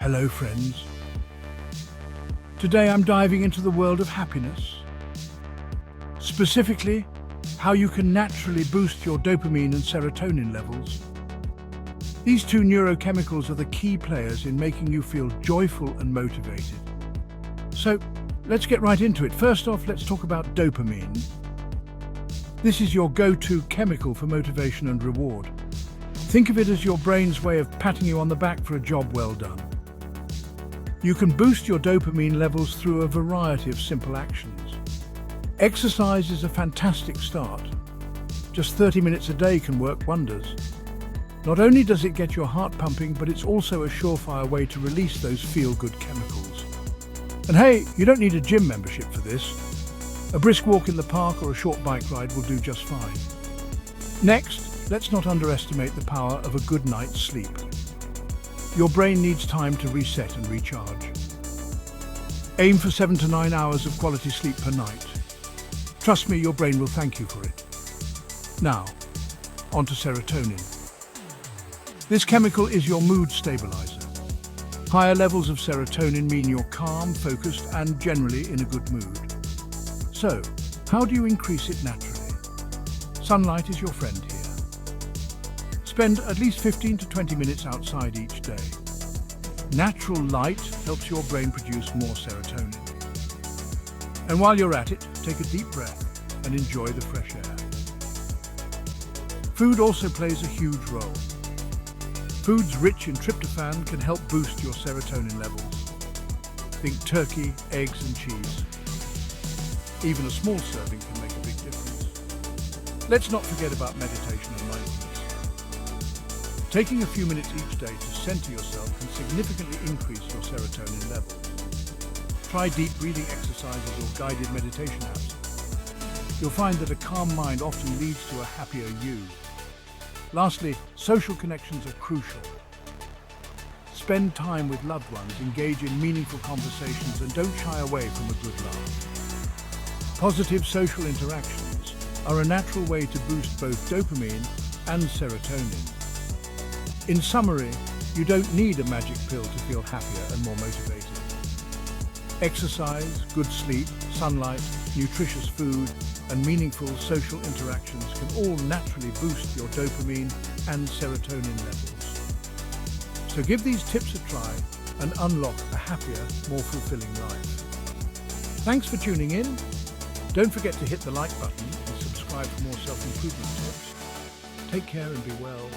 Hello friends. Today I'm diving into the world of happiness. Specifically, how you can naturally boost your dopamine and serotonin levels. These two neurochemicals are the key players in making you feel joyful and motivated. So, let's get right into it. First off, let's talk about dopamine. This is your go-to chemical for motivation and reward. Think of it as your brain's way of patting you on the back for a job well done. You can boost your dopamine levels through a variety of simple actions. Exercise is a fantastic start. Just 30 minutes a day can work wonders. Not only does it get your heart pumping, but it's also a surefire way to release those feel-good chemicals. And hey, you don't need a gym membership for this. A brisk walk in the park or a short bike ride will do just fine. Next, let's not underestimate the power of a good night's sleep. Your brain needs time to reset and recharge. Aim for 7 to 9 hours of quality sleep per night. Trust me, your brain will thank you for it. Now, on to serotonin. This chemical is your mood stabilizer. Higher levels of serotonin mean you're calm, focused, and generally in a good mood. So, how do you increase it naturally? Sunlight is your friend here. Spend at least 15 to 20 minutes outside each day. Natural light helps your brain produce more serotonin. And while you're at it, take a deep breath and enjoy the fresh air. Food also plays a huge role. Foods rich in tryptophan can help boost your serotonin levels. Think turkey, eggs, and cheese. Even a small serving can make a big difference. Let's not forget about meditation and mindfulness. Taking a few minutes each day to center yourself can significantly increase your serotonin levels. Try deep breathing exercises or guided meditation apps. You'll find that a calm mind often leads to a happier you. Lastly, social connections are crucial. Spend time with loved ones, engage in meaningful conversations, and don't shy away from a good laugh. Positive social interactions are a natural way to boost both dopamine and serotonin. In summary, you don't need a magic pill to feel happier and more motivated. Exercise, good sleep, sunlight, nutritious food, and meaningful social interactions can all naturally boost your dopamine and serotonin levels. So give these tips a try and unlock a happier, more fulfilling life. Thanks for tuning in. Don't forget to hit the like button and subscribe for more self-improvement tips. Take care and be well.